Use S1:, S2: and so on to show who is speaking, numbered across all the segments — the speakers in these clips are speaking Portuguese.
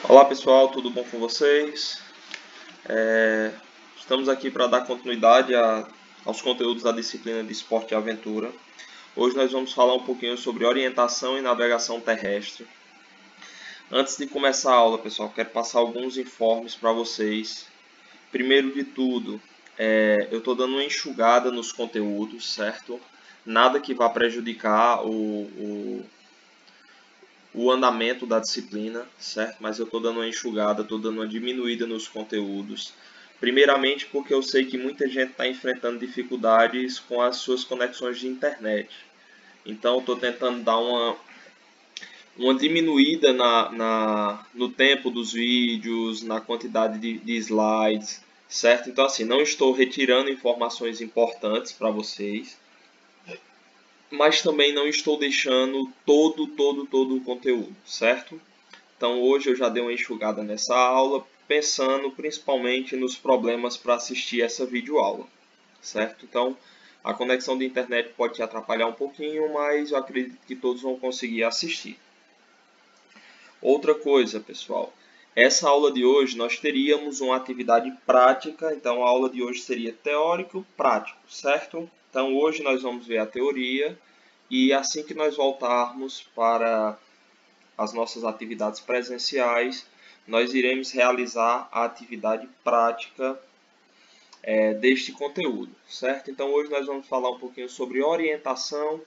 S1: Olá pessoal, tudo bom com vocês? Estamos aqui para dar continuidade aos conteúdos da disciplina de Esporte e Aventura. Hoje nós vamos falar um pouquinho sobre orientação e navegação terrestre. Antes de começar a aula, pessoal, quero passar alguns informes para vocês. Primeiro de tudo, eu estou dando uma enxugada nos conteúdos, certo? Nada que vá prejudicar o andamento da disciplina, certo? Mas eu estou dando uma enxugada, estou dando uma diminuída nos conteúdos. Primeiramente porque eu sei que muita gente está enfrentando dificuldades com as suas conexões de internet. Então estou tentando dar uma diminuída no tempo dos vídeos, na quantidade de slides, certo? Então assim, não estou retirando informações importantes para vocês, mas também não estou deixando todo o conteúdo, certo? Então hoje eu já dei uma enxugada nessa aula, pensando principalmente nos problemas para assistir essa videoaula, certo? Então a conexão de internet pode te atrapalhar um pouquinho, mas eu acredito que todos vão conseguir assistir. Outra coisa, pessoal, essa aula de hoje nós teríamos uma atividade prática, então a aula de hoje seria teórico-prático, certo? Então hoje nós vamos ver a teoria e assim que nós voltarmos para as nossas atividades presenciais, nós iremos realizar a atividade prática deste conteúdo, certo? Então hoje nós vamos falar um pouquinho sobre orientação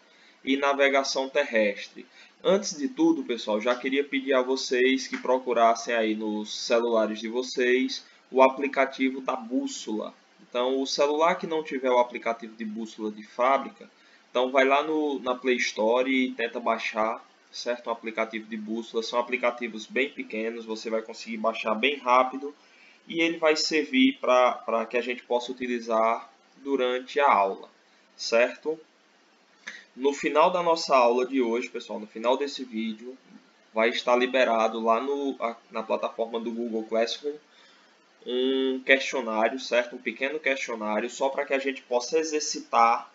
S1: e navegação terrestre. Antes de tudo, pessoal, já queria pedir a vocês que procurassem aí nos celulares de vocês o aplicativo da bússola. Então, o celular que não tiver o aplicativo de bússola de fábrica, então vai lá na Play Store e tenta baixar, certo? Um aplicativo de bússola. São aplicativos bem pequenos, você vai conseguir baixar bem rápido e ele vai servir para que a gente possa utilizar durante a aula, certo? No final da nossa aula de hoje, pessoal, no final desse vídeo, vai estar liberado lá na plataforma do Google Classroom um questionário, certo? Um pequeno questionário, só para que a gente possa exercitar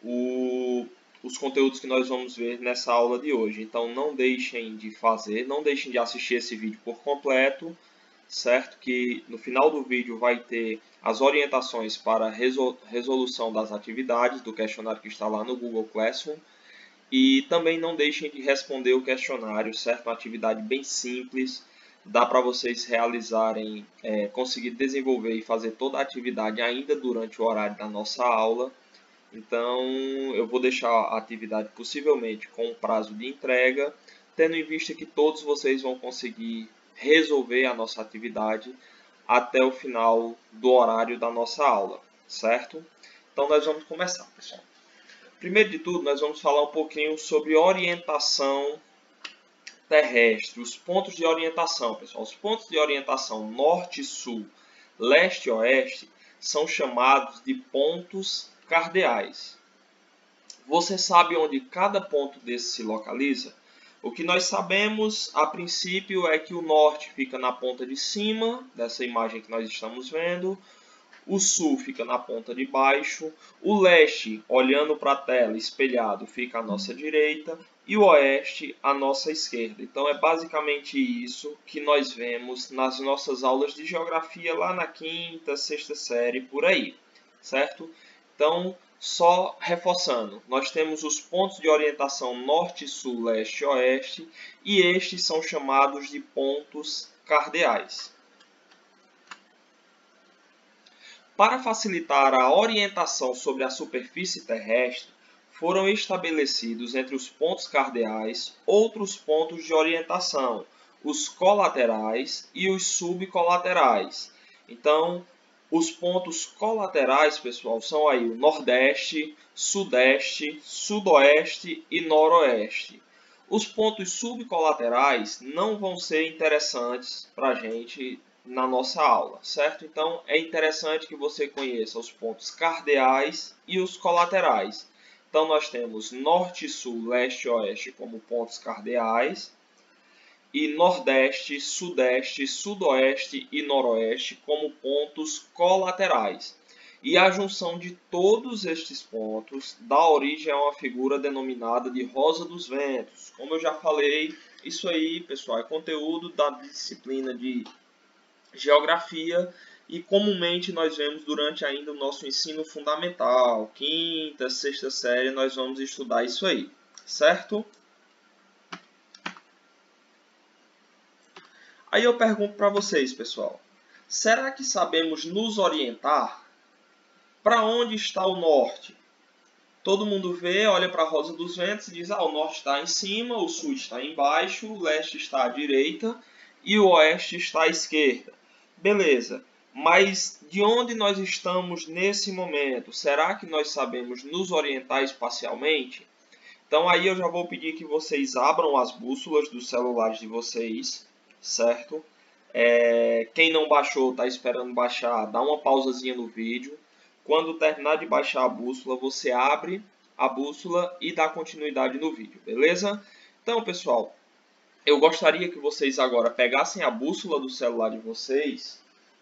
S1: os conteúdos que nós vamos ver nessa aula de hoje. Então não deixem de fazer, não deixem de assistir esse vídeo por completo, certo? Que no final do vídeo vai ter as orientações para a resolução das atividades do questionário que está lá no Google Classroom. E também não deixem de responder o questionário, certo? Uma atividade bem simples, dá para vocês realizarem, conseguir desenvolver e fazer toda a atividade ainda durante o horário da nossa aula. Então, eu vou deixar a atividade possivelmente com um prazo de entrega, tendo em vista que todos vocês vão conseguir resolver a nossa atividade até o final do horário da nossa aula, certo? Então, nós vamos começar, pessoal. Primeiro de tudo, nós vamos falar um pouquinho sobre orientação terrestre, os pontos de orientação, pessoal. Os pontos de orientação norte-sul, leste-oeste são chamados de pontos cardeais. Você sabe onde cada ponto desse se localiza? O que nós sabemos, a princípio, é que o norte fica na ponta de cima dessa imagem que nós estamos vendo, o sul fica na ponta de baixo, o leste, olhando para a tela, espelhado, fica à nossa direita e o oeste à nossa esquerda. Então é basicamente isso que nós vemos nas nossas aulas de geografia lá na quinta, sexta série, por aí, certo? Então, só reforçando, nós temos os pontos de orientação norte, sul, leste e oeste, e estes são chamados de pontos cardeais. Para facilitar a orientação sobre a superfície terrestre, foram estabelecidos entre os pontos cardeais outros pontos de orientação, os colaterais e os subcolaterais. Então, os pontos colaterais, pessoal, são aí o Nordeste, Sudeste, Sudoeste e Noroeste. Os pontos subcolaterais não vão ser interessantes para a gente na nossa aula, certo? Então, é interessante que você conheça os pontos cardeais e os colaterais. Então, nós temos Norte, Sul, Leste e Oeste como pontos cardeais e Nordeste, Sudeste, Sudoeste e Noroeste como pontos colaterais. E a junção de todos estes pontos dá origem a uma figura denominada de rosa dos ventos. Como eu já falei, isso aí, pessoal, é conteúdo da disciplina de geografia e comumente nós vemos durante ainda o nosso ensino fundamental, quinta, sexta série, nós vamos estudar isso aí, certo? Aí eu pergunto para vocês, pessoal, será que sabemos nos orientar? Para onde está o norte? Todo mundo vê, olha para a rosa dos ventos e diz, o norte está em cima, o sul está embaixo, o leste está à direita e o oeste está à esquerda. Beleza, mas de onde nós estamos nesse momento? Será que nós sabemos nos orientar espacialmente? Então aí eu já vou pedir que vocês abram as bússolas dos celulares de vocês, certo? Quem não baixou, está esperando baixar, dá uma pausazinha no vídeo. Quando terminar de baixar a bússola, você abre a bússola e dá continuidade no vídeo, beleza? Então, pessoal, eu gostaria que vocês agora pegassem a bússola do celular de vocês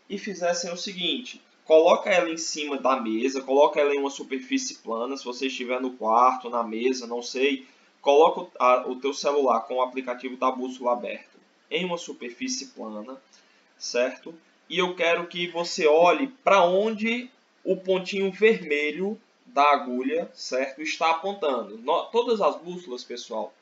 S1: e fizessem o seguinte. Coloca ela em cima da mesa, coloca ela em uma superfície plana, se você estiver no quarto, na mesa, não sei. Coloca o teu celular com o aplicativo da bússola aberto em uma superfície plana, certo? E eu quero que você olhe para onde o pontinho vermelho da agulha, certo, está apontando. Todas as bússolas, pessoal,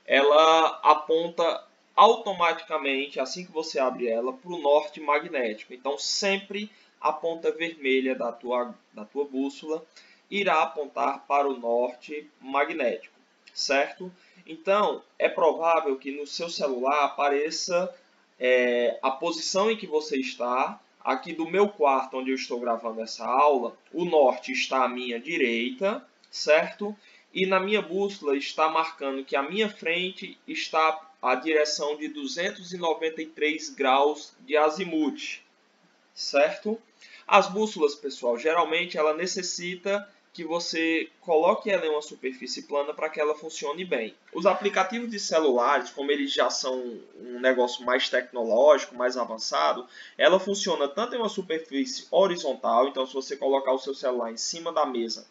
S1: ela aponta automaticamente, assim que você abre ela, para o norte magnético. Então, sempre a ponta vermelha da tua bússola irá apontar para o norte magnético, certo? Então, é provável que no seu celular apareça a posição em que você está. Aqui do meu quarto, onde eu estou gravando essa aula, o norte está à minha direita, certo? E na minha bússola está marcando que à minha frente está a direção de 293 graus de azimuth, certo? As bússolas, pessoal, geralmente ela necessita que você coloque ela em uma superfície plana para que ela funcione bem. Os aplicativos de celulares, como eles já são um negócio mais tecnológico, mais avançado, ela funciona tanto em uma superfície horizontal, então se você colocar o seu celular em cima da mesa,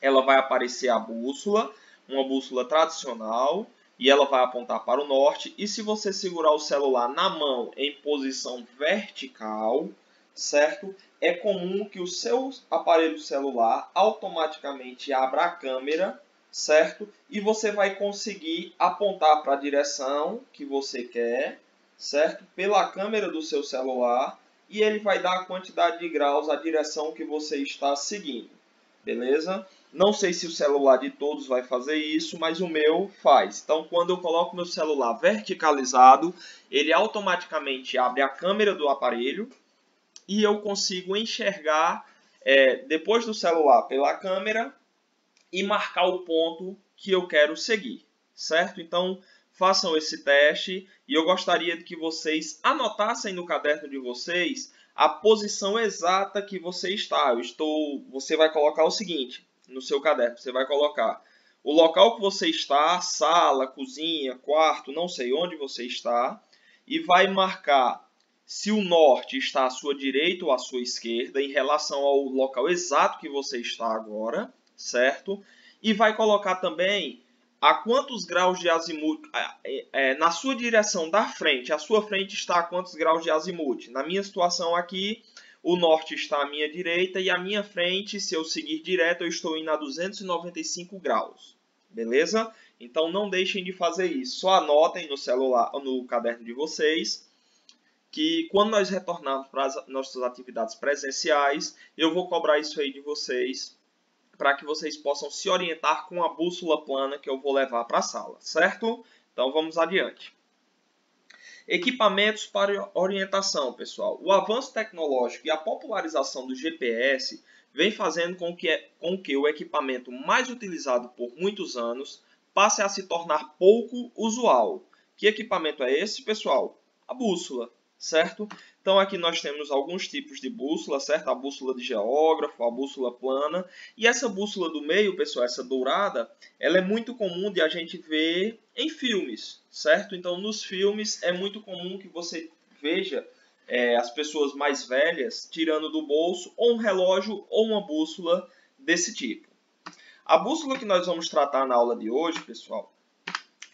S1: ela vai aparecer a bússola, uma bússola tradicional, e ela vai apontar para o norte. E se você segurar o celular na mão em posição vertical, certo? É comum que o seu aparelho celular automaticamente abra a câmera, certo? E você vai conseguir apontar para a direção que você quer, certo? Pela câmera do seu celular, e ele vai dar a quantidade de graus, a direção que você está seguindo, beleza? Não sei se o celular de todos vai fazer isso, mas o meu faz. Então, quando eu coloco meu celular verticalizado, ele automaticamente abre a câmera do aparelho e eu consigo enxergar depois do celular pela câmera e marcar o ponto que eu quero seguir, certo? Então, façam esse teste e eu gostaria de que vocês anotassem no caderno de vocês a posição exata que você está. Você vai colocar o seguinte no seu caderno, você vai colocar o local que você está, sala, cozinha, quarto, não sei onde você está, e vai marcar se o norte está à sua direita ou à sua esquerda em relação ao local exato que você está agora, certo? E vai colocar também a quantos graus de azimuth, na sua direção da frente, a sua frente está a quantos graus de azimuth. Na minha situação aqui, o norte está à minha direita e a minha frente, se eu seguir direto, eu estou indo a 295 graus. Beleza? Então não deixem de fazer isso. Só anotem no celular, no caderno de vocês, que quando nós retornarmos para as nossas atividades presenciais, eu vou cobrar isso aí de vocês, para que vocês possam se orientar com a bússola plana que eu vou levar para a sala, certo? Então vamos adiante. Equipamentos para orientação, pessoal. O avanço tecnológico e a popularização do GPS vem fazendo com que o equipamento mais utilizado por muitos anos passe a se tornar pouco usual. Que equipamento é esse, pessoal? A bússola, certo? Então aqui nós temos alguns tipos de bússola, certo? A bússola de geógrafo, a bússola plana. E essa bússola do meio, pessoal, essa dourada, ela é muito comum de a gente ver em filmes, certo? Então nos filmes é muito comum que você veja as pessoas mais velhas tirando do bolso ou um relógio ou uma bússola desse tipo. A bússola que nós vamos tratar na aula de hoje, pessoal,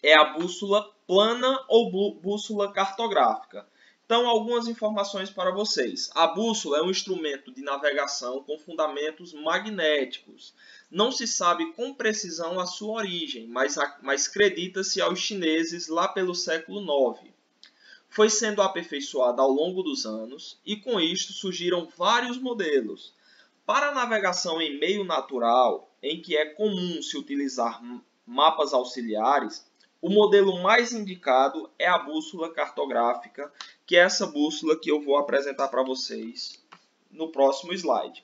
S1: é a bússola plana ou bússola cartográfica. Então, algumas informações para vocês. A bússola é um instrumento de navegação com fundamentos magnéticos. Não se sabe com precisão a sua origem, mas acredita-se aos chineses lá pelo século IX. Foi sendo aperfeiçoada ao longo dos anos e com isto surgiram vários modelos. Para a navegação em meio natural, em que é comum se utilizar mapas auxiliares, o modelo mais indicado é a bússola cartográfica, que é essa bússola que eu vou apresentar para vocês no próximo slide.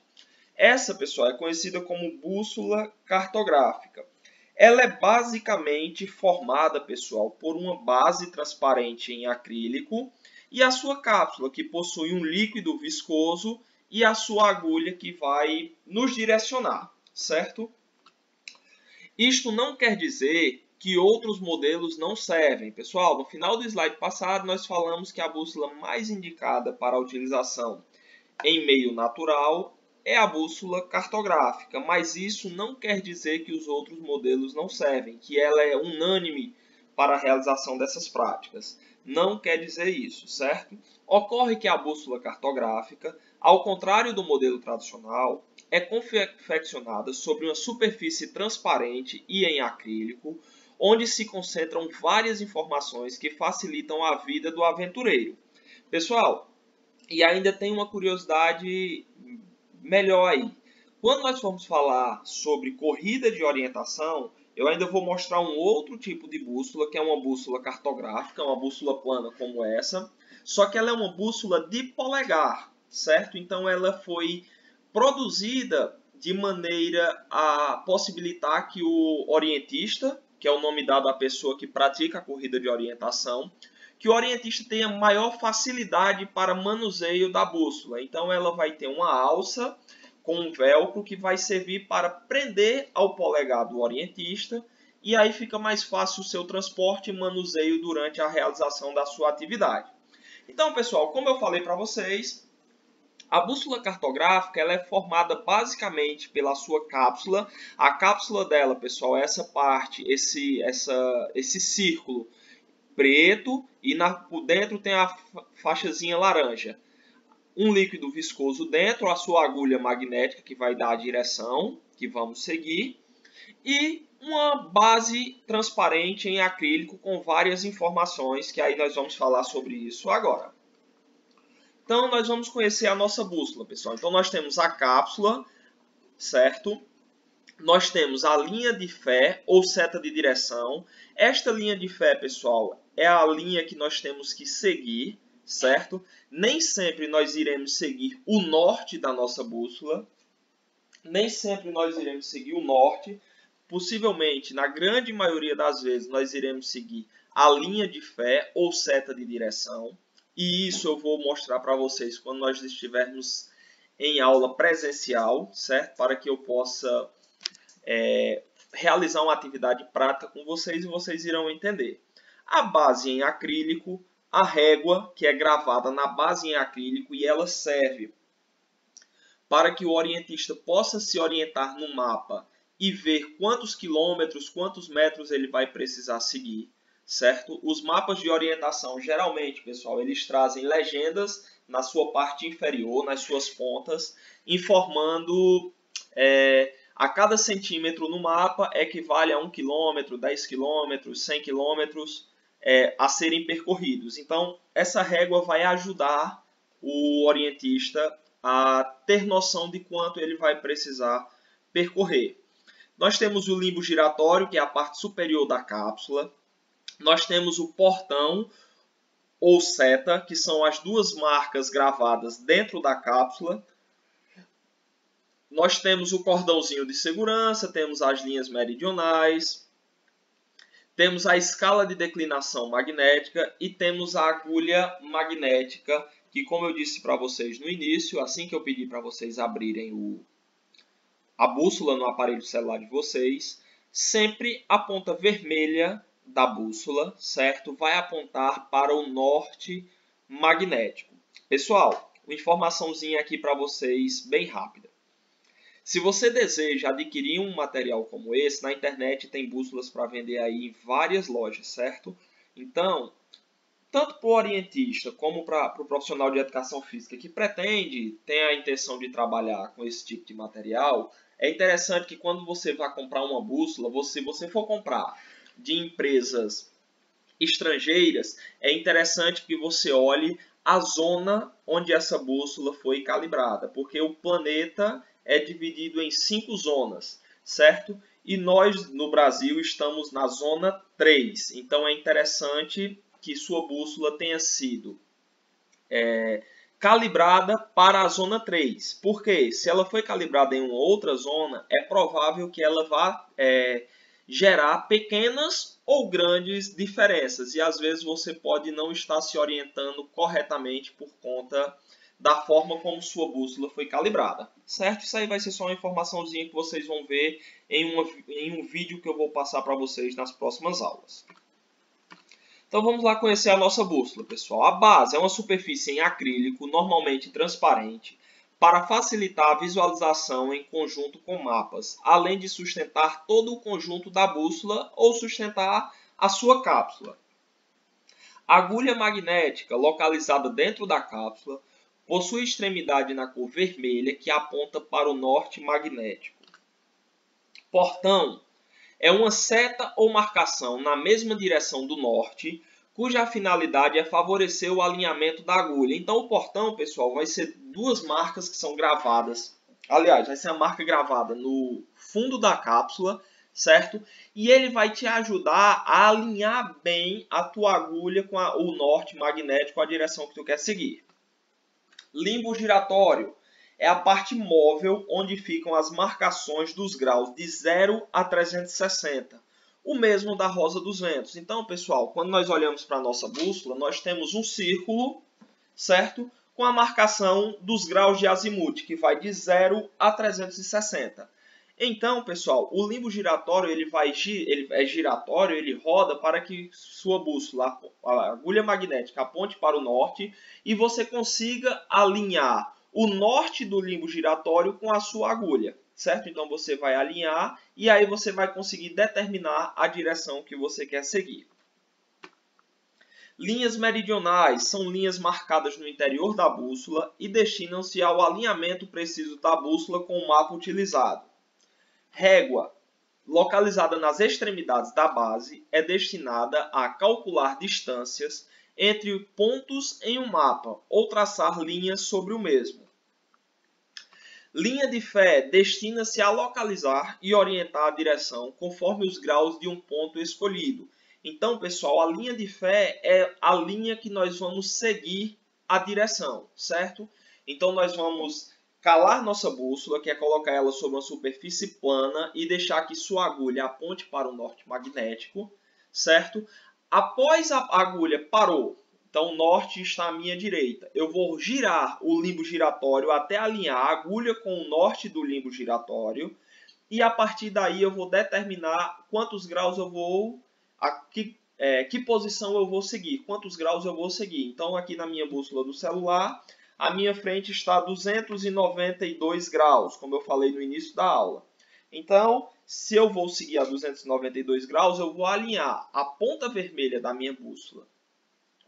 S1: Essa, pessoal, é conhecida como bússola cartográfica. Ela é basicamente formada, pessoal, por uma base transparente em acrílico e a sua cápsula, que possui um líquido viscoso, e a sua agulha, que vai nos direcionar, certo? Isto não quer dizer que outros modelos não servem. Pessoal, no final do slide passado, nós falamos que a bússola mais indicada para a utilização em meio natural é a bússola cartográfica, mas isso não quer dizer que os outros modelos não servem, que ela é unânime para a realização dessas práticas. Não quer dizer isso, certo? Ocorre que a bússola cartográfica, ao contrário do modelo tradicional, é confeccionada sobre uma superfície transparente e em acrílico, onde se concentram várias informações que facilitam a vida do aventureiro. Pessoal, e ainda tem uma curiosidade melhor aí. Quando nós formos falar sobre corrida de orientação, eu ainda vou mostrar um outro tipo de bússola, que é uma bússola cartográfica, uma bússola plana como essa, só que ela é uma bússola de polegar, certo? Então ela foi produzida de maneira a possibilitar que o orientista, que é o nome dado à pessoa que pratica a corrida de orientação, que o orientista tenha maior facilidade para manuseio da bússola. Então ela vai ter uma alça com um velcro que vai servir para prender ao polegar do orientista, e aí fica mais fácil o seu transporte e manuseio durante a realização da sua atividade. Então, pessoal, como eu falei para vocês, a bússola cartográfica ela é formada basicamente pela sua cápsula. A cápsula dela, pessoal, é essa parte, esse círculo preto, e por dentro tem a faixazinha laranja. Um líquido viscoso dentro, a sua agulha magnética que vai dar a direção que vamos seguir, e uma base transparente em acrílico com várias informações, que aí nós vamos falar sobre isso agora. Então nós vamos conhecer a nossa bússola, pessoal. Então nós temos a cápsula, certo? Nós temos a linha de fé ou seta de direção. Esta linha de fé, pessoal, é a linha que nós temos que seguir, certo? Nem sempre nós iremos seguir o norte da nossa bússola. Nem sempre nós iremos seguir o norte. Possivelmente, na grande maioria das vezes, nós iremos seguir a linha de fé ou seta de direção. E isso eu vou mostrar para vocês quando nós estivermos em aula presencial, certo? Para que eu possa realizar uma atividade prática com vocês e vocês irão entender. A base em acrílico, a régua, que é gravada na base em acrílico, e ela serve para que o orientista possa se orientar no mapa e ver quantos quilômetros, quantos metros ele vai precisar seguir, certo? Os mapas de orientação, geralmente, pessoal, eles trazem legendas na sua parte inferior, nas suas pontas, informando a cada centímetro no mapa equivale a 1 km, 10 km, 100 km a serem percorridos. Então, essa régua vai ajudar o orientista a ter noção de quanto ele vai precisar percorrer. Nós temos o limbo giratório, que é a parte superior da cápsula. Nós temos o portão ou seta, que são as duas marcas gravadas dentro da cápsula. Nós temos o cordãozinho de segurança, temos as linhas meridionais, temos a escala de declinação magnética e temos a agulha magnética, que, como eu disse para vocês no início, assim que eu pedi para vocês abrirem a bússola no aparelho celular de vocês, sempre a ponta vermelha da bússola, certo? Vai apontar para o norte magnético. Pessoal, uma informaçãozinha aqui para vocês, bem rápida. Se você deseja adquirir um material como esse, na internet tem bússolas para vender aí em várias lojas, certo? Então, tanto para o orientista como para o profissional de educação física que pretende, tem a intenção de trabalhar com esse tipo de material, é interessante que quando você vai comprar uma bússola, se você for comprar de empresas estrangeiras, é interessante que você olhe a zona onde essa bússola foi calibrada, porque o planeta é dividido em 5 zonas, certo? E nós, no Brasil, estamos na zona 3. Então, é interessante que sua bússola tenha sido calibrada para a zona 3. Porque se ela foi calibrada em uma outra zona, é provável que ela vá gerar pequenas ou grandes diferenças. E às vezes você pode não estar se orientando corretamente por conta da forma como sua bússola foi calibrada. Certo? Isso aí vai ser só uma informaçãozinha que vocês vão ver em um vídeo que eu vou passar para vocês nas próximas aulas. Então vamos lá conhecer a nossa bússola, pessoal. A base é uma superfície em acrílico, normalmente transparente, para facilitar a visualização em conjunto com mapas, além de sustentar todo o conjunto da bússola ou sustentar a sua cápsula. A agulha magnética, localizada dentro da cápsula, possui extremidade na cor vermelha que aponta para o norte magnético. Portão é uma seta ou marcação na mesma direção do norte, cuja finalidade é favorecer o alinhamento da agulha. Então, o portão, pessoal, vai ser duas marcas que são gravadas. Aliás, vai ser a marca gravada no fundo da cápsula, certo? E ele vai te ajudar a alinhar bem a tua agulha com o norte magnético, a direção que tu quer seguir. Limbo giratório é a parte móvel onde ficam as marcações dos graus de 0 a 360. O mesmo da rosa dos ventos. Então, pessoal, quando nós olhamos para a nossa bússola, nós temos um círculo, certo? Com a marcação dos graus de azimuth, que vai de 0 a 360. Então, pessoal, o limbo giratório ele é giratório, ele roda para que sua bússola, a agulha magnética, aponte para o norte e você consiga alinhar o norte do limbo giratório com a sua agulha, certo? Então você vai alinhar e aí você vai conseguir determinar a direção que você quer seguir. Linhas meridionais são linhas marcadas no interior da bússola e destinam-se ao alinhamento preciso da bússola com o mapa utilizado. Régua, localizada nas extremidades da base, é destinada a calcular distâncias entre pontos em um mapa ou traçar linhas sobre o mesmo. Linha de fé destina-se a localizar e orientar a direção conforme os graus de um ponto escolhido. Então, pessoal, a linha de fé é a linha que nós vamos seguir a direção, certo? Então, nós vamos calar nossa bússola, que é colocar ela sobre uma superfície plana e deixar que sua agulha aponte para o norte magnético, certo? Após a agulha parou, então o norte está à minha direita. Eu vou girar o limbo giratório até alinhar a agulha com o norte do limbo giratório. E a partir daí eu vou determinar quantos graus eu vou, que posição eu vou seguir, quantos graus eu vou seguir. Então aqui na minha bússola do celular, a minha frente está a 292 graus, como eu falei no início da aula. Então, se eu vou seguir a 292 graus, eu vou alinhar a ponta vermelha da minha bússola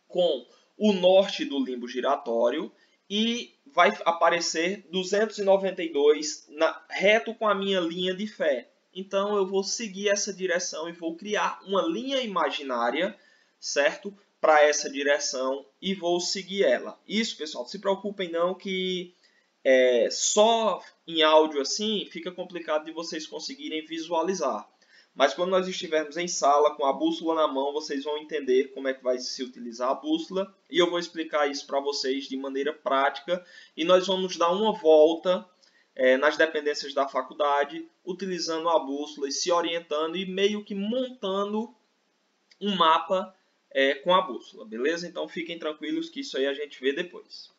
S1: com o norte do limbo giratório e vai aparecer 292 reto com a minha linha de fé. Então, eu vou seguir essa direção e vou criar uma linha imaginária, certo? Para essa direção e vou seguir ela. Isso, pessoal, não se preocupem não que só em áudio assim fica complicado de vocês conseguirem visualizar. Mas quando nós estivermos em sala com a bússola na mão, vocês vão entender como é que vai se utilizar a bússola. E eu vou explicar isso para vocês de maneira prática. E nós vamos dar uma volta nas dependências da faculdade, utilizando a bússola e se orientando e meio que montando um mapa com a bússola, beleza? Então fiquem tranquilos que isso aí a gente vê depois.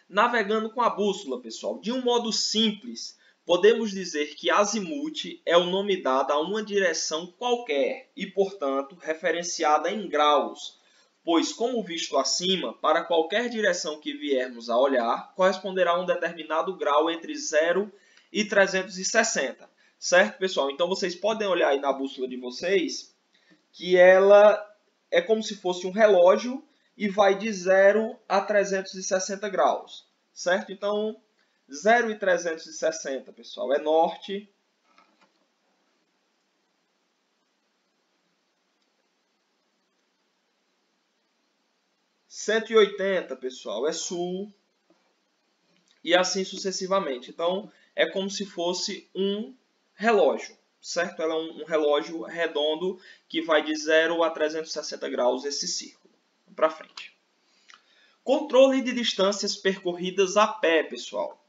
S1: Navegando com a bússola, pessoal, de um modo simples, podemos dizer que azimuth é o nome dado a uma direção qualquer e, portanto, referenciada em graus, pois, como visto acima, para qualquer direção que viermos a olhar, corresponderá a um determinado grau entre 0 e 360. Certo, pessoal? Então, vocês podem olhar aí na bússola de vocês que ela é como se fosse um relógio e vai de 0 a 360 graus. Certo? Então, 0 e 360, pessoal, é norte. 180, pessoal, é sul. E assim sucessivamente. Então, é como se fosse um relógio, certo? Ela é um relógio redondo que vai de 0 a 360 graus esse círculo. Vamos para frente. Controle de distâncias percorridas a pé, pessoal.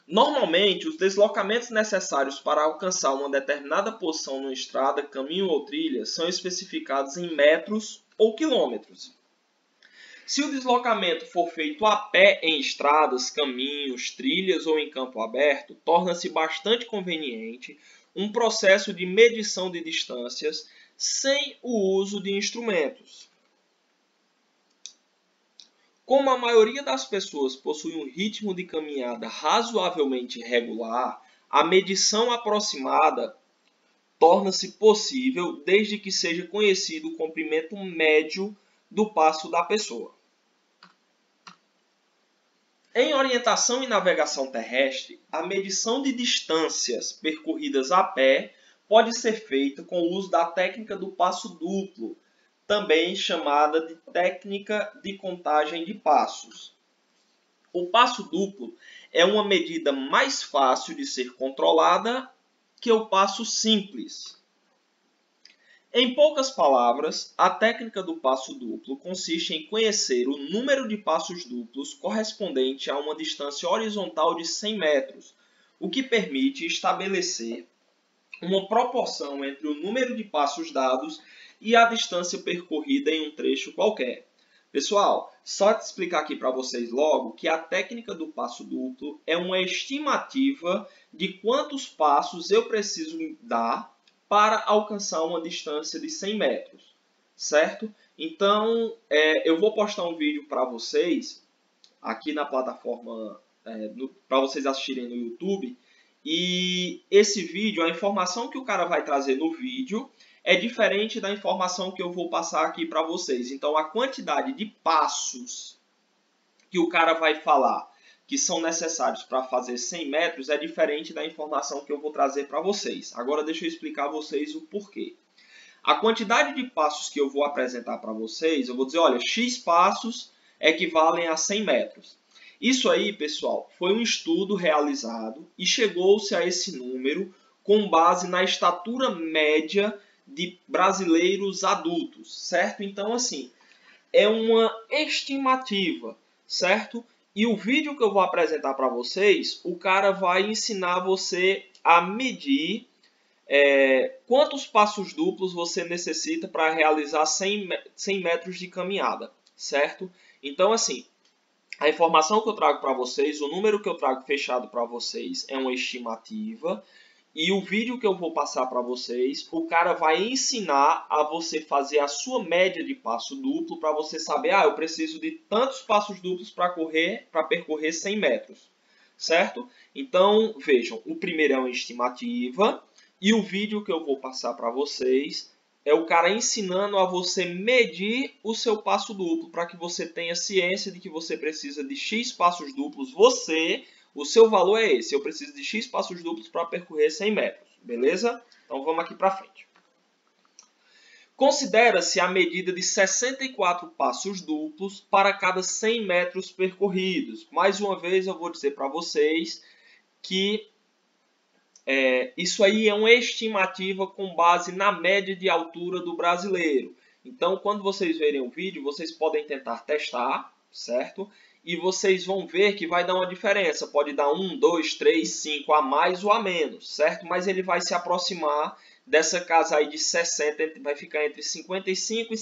S1: Normalmente, os deslocamentos necessários para alcançar uma determinada posição numa estrada, caminho ou trilha são especificados em metros ou quilômetros. Se o deslocamento for feito a pé em estradas, caminhos, trilhas ou em campo aberto, torna-se bastante conveniente um processo de medição de distâncias sem o uso de instrumentos. Como a maioria das pessoas possui um ritmo de caminhada razoavelmente regular, a medição aproximada torna-se possível desde que seja conhecido o comprimento médio do passo da pessoa. Em orientação e navegação terrestre, a medição de distâncias percorridas a pé pode ser feita com o uso da técnica do passo duplo, também chamada de técnica de contagem de passos. O passo duplo é uma medida mais fácil de ser controlada que o passo simples. Em poucas palavras, a técnica do passo duplo consiste em conhecer o número de passos duplos correspondente a uma distância horizontal de 100 metros, o que permite estabelecer uma proporção entre o número de passos dados e a distância percorrida em um trecho qualquer. Pessoal, só te explicar aqui para vocês logo que a técnica do passo duplo é uma estimativa de quantos passos eu preciso dar para alcançar uma distância de 100 metros, certo? Então, eu vou postar um vídeo para vocês aqui na plataforma, para vocês assistirem no YouTube. E esse vídeo, a informação que o cara vai trazer no vídeo é diferente da informação que eu vou passar aqui para vocês. Então, a quantidade de passos que o cara vai falar que são necessários para fazer 100 metros é diferente da informação que eu vou trazer para vocês. Agora, deixa eu explicar a vocês o porquê. A quantidade de passos que eu vou apresentar para vocês, eu vou dizer, olha, X passos equivalem a 100 metros. Isso aí, pessoal, foi um estudo realizado e chegou-se a esse número com base na estatura média de brasileiros adultos, certo? Então, assim, é uma estimativa, certo? E o vídeo que eu vou apresentar para vocês, o cara vai ensinar você a medir quantos passos duplos você necessita para realizar 100 metros de caminhada, certo? Então, assim, a informação que eu trago para vocês, o número que eu trago fechado para vocês é uma estimativa. E o vídeo que eu vou passar para vocês, o cara vai ensinar a você fazer a sua média de passo duplo para você saber, eu preciso de tantos passos duplos para percorrer 100 metros, certo? Então, vejam, o primeiro é uma estimativa e o vídeo que eu vou passar para vocês é o cara ensinando a você medir o seu passo duplo para que você tenha ciência de que você precisa de X passos duplos. O seu valor é esse. Eu preciso de X passos duplos para percorrer 100 metros. Beleza? Então vamos aqui para frente. Considera-se a medida de 64 passos duplos para cada 100 metros percorridos. Mais uma vez eu vou dizer para vocês que isso aí é uma estimativa com base na média de altura do brasileiro. Então, quando vocês verem o vídeo, vocês podem tentar testar, certo? E vocês vão ver que vai dar uma diferença. Pode dar 1, 2, 3, 5 a mais ou a menos, certo? Mas ele vai se aproximar dessa casa aí de 60, vai ficar entre 55 e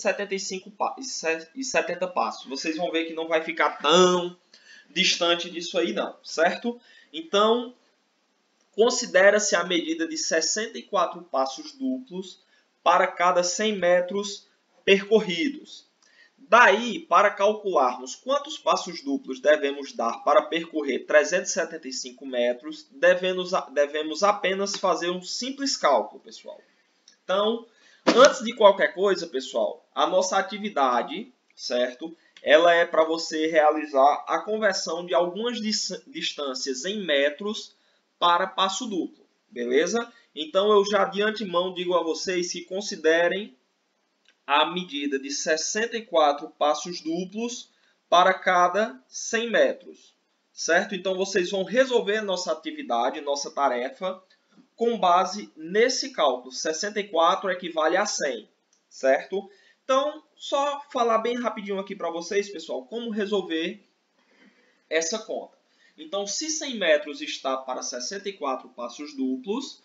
S1: 70 passos. Vocês vão ver que não vai ficar tão distante disso aí não, certo? Então, considera-se a medida de 64 passos duplos para cada 100 metros percorridos. Daí, para calcularmos quantos passos duplos devemos dar para percorrer 375 metros, devemos apenas fazer um simples cálculo, pessoal. Então, antes de qualquer coisa, pessoal, a nossa atividade, certo? Ela é para você realizar a conversão de algumas distâncias em metros para passo duplo, beleza? Então, eu já de antemão digo a vocês que considerem a medida de 64 passos duplos para cada 100 metros, certo? Então, vocês vão resolver nossa atividade, nossa tarefa, com base nesse cálculo. 64 equivale a 100, certo? Então, só falar bem rapidinho aqui para vocês, pessoal, como resolver essa conta. Então, se 100 metros está para 64 passos duplos,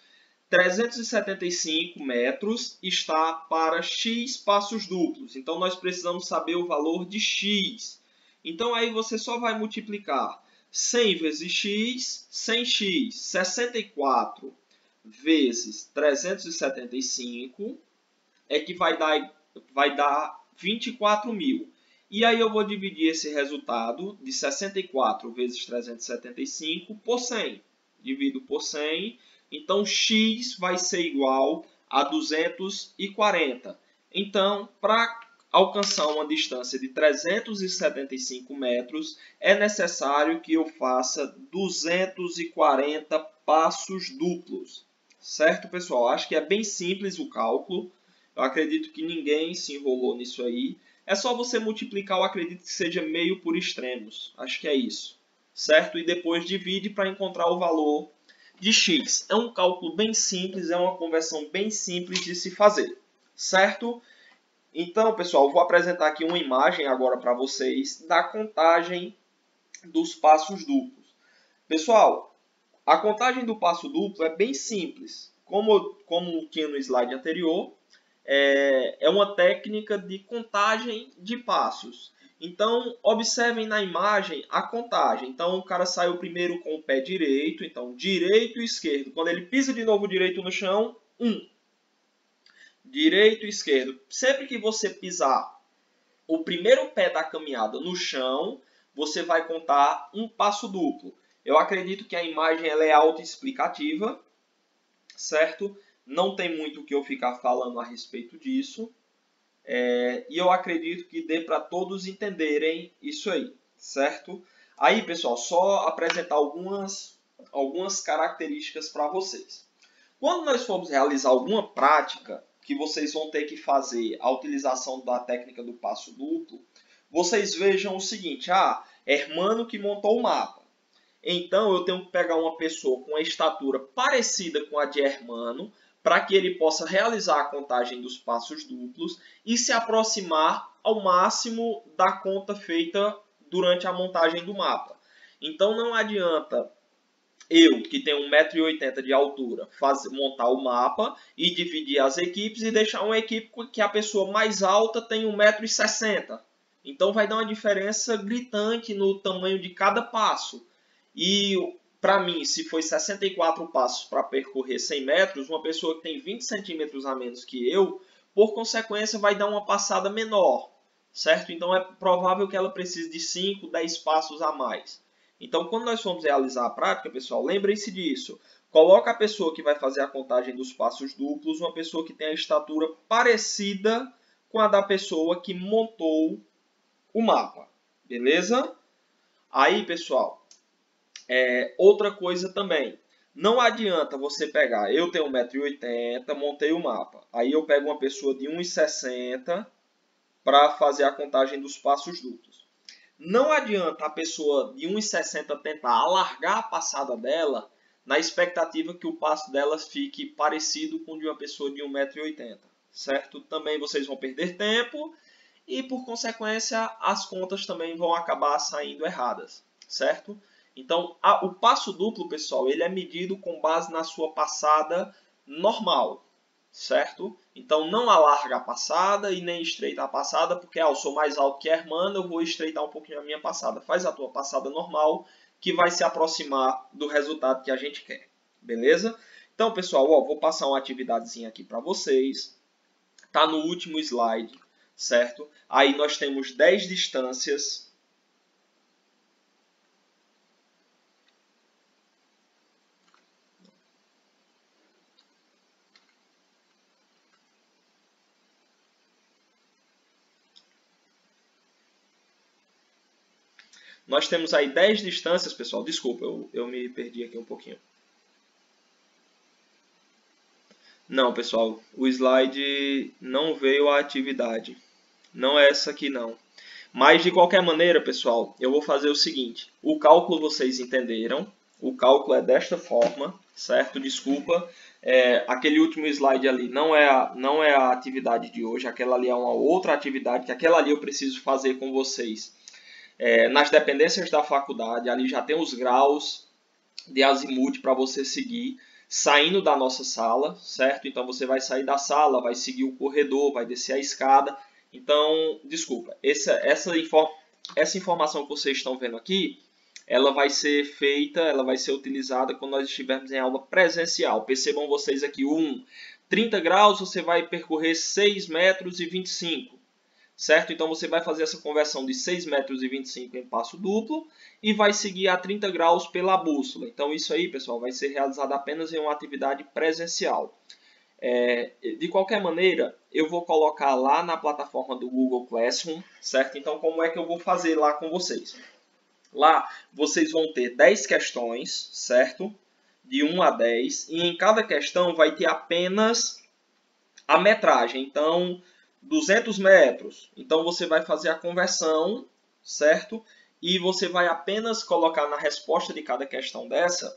S1: 375 metros está para x passos duplos. Então, nós precisamos saber o valor de x. Então, aí você só vai multiplicar 100 vezes x, 100x, 64 vezes 375, é que vai dar 24.000. E aí eu vou dividir esse resultado de 64 vezes 375 por 100. Divido por 100. Então, x vai ser igual a 240. Então, para alcançar uma distância de 375 metros, é necessário que eu faça 240 passos duplos. Certo, pessoal? Acho que é bem simples o cálculo. Eu acredito que ninguém se enrolou nisso aí. É só você multiplicar, eu acredito que seja meio por extremos. Acho que é isso. Certo? E depois divide para encontrar o valor de x. É um cálculo bem simples, é uma conversão bem simples de se fazer, certo? Então, pessoal, vou apresentar aqui uma imagem agora para vocês da contagem dos passos duplos. Pessoal, a contagem do passo duplo é bem simples. Como tinha no slide anterior, é uma técnica de contagem de passos. Então, observem na imagem a contagem. Então, o cara saiu primeiro com o pé direito. Então, direito e esquerdo. Quando ele pisa de novo direito no chão, 1. Direito e esquerdo. Sempre que você pisar o primeiro pé da caminhada no chão, você vai contar um passo duplo. Eu acredito que a imagem ela é autoexplicativa, certo? Não tem muito o que eu ficar falando a respeito disso. E eu acredito que dê para todos entenderem isso aí, certo? Aí, pessoal, só apresentar algumas características para vocês. Quando nós formos realizar alguma prática que vocês vão ter que fazer a utilização da técnica do passo duplo, vocês vejam o seguinte: Hermano que montou o mapa. Então, eu tenho que pegar uma pessoa com a estatura parecida com a de Hermano, para que ele possa realizar a contagem dos passos duplos e se aproximar ao máximo da conta feita durante a montagem do mapa. Então, não adianta eu, que tenho 1,80 m de altura, montar o mapa e dividir as equipes e deixar uma equipe que a pessoa mais alta tem 1,60 m. Então, vai dar uma diferença gritante no tamanho de cada passo. E, para mim, se foi 64 passos para percorrer 100 metros, uma pessoa que tem 20 centímetros a menos que eu, por consequência, vai dar uma passada menor, certo? Então, é provável que ela precise de 5, 10 passos a mais. Então, quando nós formos realizar a prática, pessoal, lembrem-se disso. Coloca a pessoa que vai fazer a contagem dos passos duplos, uma pessoa que tem a estatura parecida com a da pessoa que montou o mapa, beleza? Aí, pessoal, outra coisa também, não adianta você pegar, eu tenho 1,80 m, montei o mapa, aí eu pego uma pessoa de 1,60 m para fazer a contagem dos passos duplos. Não adianta a pessoa de 1,60 m tentar alargar a passada dela na expectativa que o passo dela fique parecido com o de uma pessoa de 1,80 m, certo? Também vocês vão perder tempo e, por consequência, as contas também vão acabar saindo erradas, certo? Então, o passo duplo, pessoal, ele é medido com base na sua passada normal, certo? Então, não alarga a passada e nem estreita a passada, porque eu sou mais alto que a Hermano, eu vou estreitar um pouquinho a minha passada. Faz a tua passada normal, que vai se aproximar do resultado que a gente quer, beleza? Então, pessoal, vou passar uma atividadezinha aqui para vocês. Tá no último slide, certo? Aí nós temos 10 distâncias. Nós temos aí 10 distâncias, pessoal. Desculpa, eu me perdi aqui um pouquinho. Não, pessoal, o slide não veio a atividade. Não é essa aqui, não. Mas, de qualquer maneira, pessoal, eu vou fazer o seguinte. O cálculo vocês entenderam. O cálculo é desta forma, certo? Desculpa. Aquele último slide ali não é a atividade de hoje. Aquela ali é uma outra atividade, que aquela ali eu preciso fazer com vocês. Nas dependências da faculdade, ali já tem os graus de azimuth para você seguir, saindo da nossa sala, certo? Então você vai sair da sala, vai seguir o corredor, vai descer a escada. Então, desculpa, essa informação que vocês estão vendo aqui, ela vai ser feita, ela vai ser utilizada quando nós estivermos em aula presencial. Percebam vocês aqui, 30 graus, você vai percorrer 6 metros e 25. Certo? Então você vai fazer essa conversão de 6,25 metros em passo duplo e vai seguir a 30 graus pela bússola. Então isso aí, pessoal, vai ser realizado apenas em uma atividade presencial. De qualquer maneira, eu vou colocar lá na plataforma do Google Classroom, certo? Então como é que eu vou fazer lá com vocês? Lá vocês vão ter 10 questões, certo? De 1 a 10, e em cada questão vai ter apenas a metragem. Então, 200 metros. Então, você vai fazer a conversão, certo? E você vai apenas colocar na resposta de cada questão dessa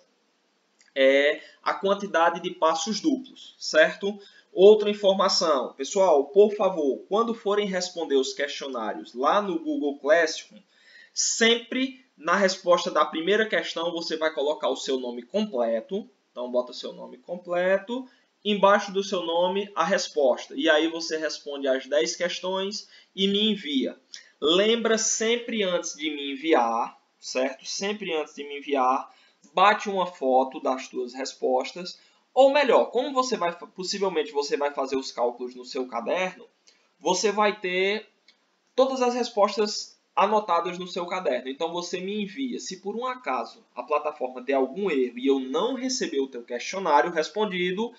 S1: a quantidade de passos duplos, certo? Outra informação. Pessoal, por favor, quando forem responder os questionários lá no Google Classroom, sempre na resposta da primeira questão você vai colocar o seu nome completo. Então, bota seu nome completo. Embaixo do seu nome, a resposta. E aí você responde as 10 questões e me envia. Lembra sempre antes de me enviar, certo? Sempre antes de me enviar, bate uma foto das suas respostas. Ou melhor, como possivelmente você vai fazer os cálculos no seu caderno, você vai ter todas as respostas anotadas no seu caderno. Então você me envia. Se por um acaso a plataforma der algum erro e eu não receber o teu questionário respondido,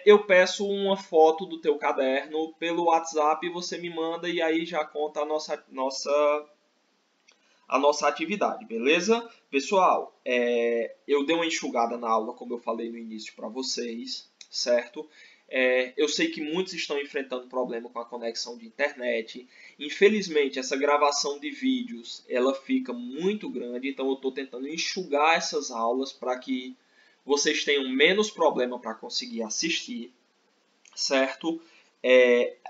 S1: eu peço uma foto do teu caderno pelo WhatsApp e você me manda e aí já conta a nossa atividade, beleza? Pessoal, eu dei uma enxugada na aula, como eu falei no início para vocês, certo? Eu sei que muitos estão enfrentando problema com a conexão de internet. Infelizmente, essa gravação de vídeos, ela fica muito grande, então eu estou tentando enxugar essas aulas para que vocês tenham menos problema para conseguir assistir, certo?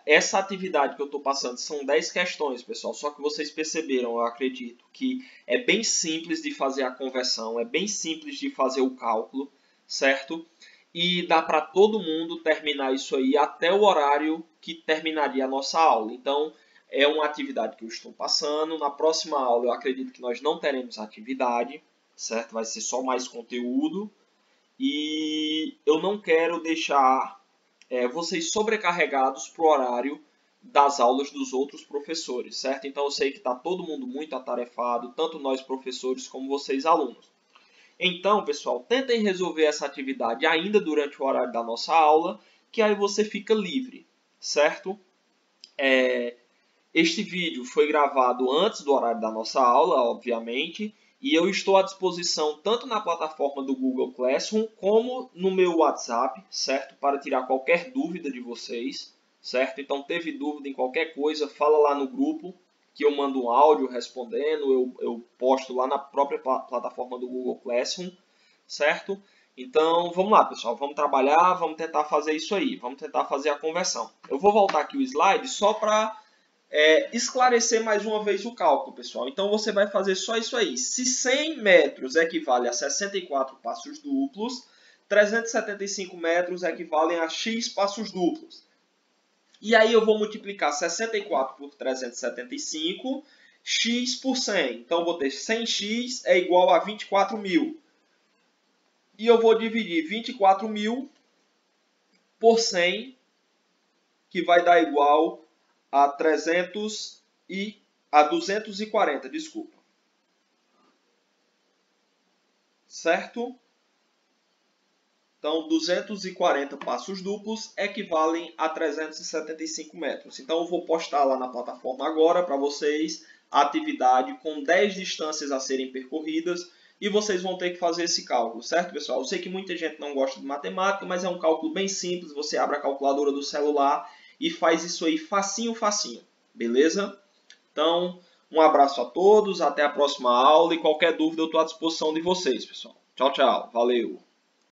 S1: Essa atividade que eu estou passando são 10 questões, pessoal, só que vocês perceberam, eu acredito, que é bem simples de fazer a conversão, é bem simples de fazer o cálculo, certo? E dá para todo mundo terminar isso aí até o horário que terminaria a nossa aula. Então, é uma atividade que eu estou passando. Na próxima aula, eu acredito que nós não teremos atividade, certo? Vai ser só mais conteúdo. E eu não quero deixar vocês sobrecarregados para o horário das aulas dos outros professores, certo? Então eu sei que está todo mundo muito atarefado, tanto nós professores como vocês alunos. Então, pessoal, tentem resolver essa atividade ainda durante o horário da nossa aula, que aí você fica livre, certo? Este vídeo foi gravado antes do horário da nossa aula, obviamente, e eu estou à disposição tanto na plataforma do Google Classroom como no meu WhatsApp, certo? Para tirar qualquer dúvida de vocês, certo? Então, teve dúvida em qualquer coisa, fala lá no grupo, que eu mando um áudio respondendo, eu posto lá na própria plataforma do Google Classroom, certo? Então, vamos lá, pessoal, vamos trabalhar, vamos tentar fazer isso aí, vamos tentar fazer a conversão. Eu vou voltar aqui o slide só para esclarecer mais uma vez o cálculo, pessoal. Então, você vai fazer só isso aí. Se 100 metros equivale a 64 passos duplos, 375 metros equivalem a X passos duplos. E aí eu vou multiplicar 64 por 375, X por 100. Então, eu vou ter 100X é igual a 24.000. E eu vou dividir 24.000 por 100, que vai dar igual a 240, desculpa. Certo? Então, 240 passos duplos equivalem a 375 metros. Então, eu vou postar lá na plataforma agora para vocês a atividade com 10 distâncias a serem percorridas e vocês vão ter que fazer esse cálculo, certo, pessoal? Eu sei que muita gente não gosta de matemática, mas é um cálculo bem simples. Você abre a calculadora do celular e faz isso aí facinho, facinho. Beleza? Então, um abraço a todos, até a próxima aula e qualquer dúvida eu estou à disposição de vocês, pessoal. Tchau, tchau. Valeu!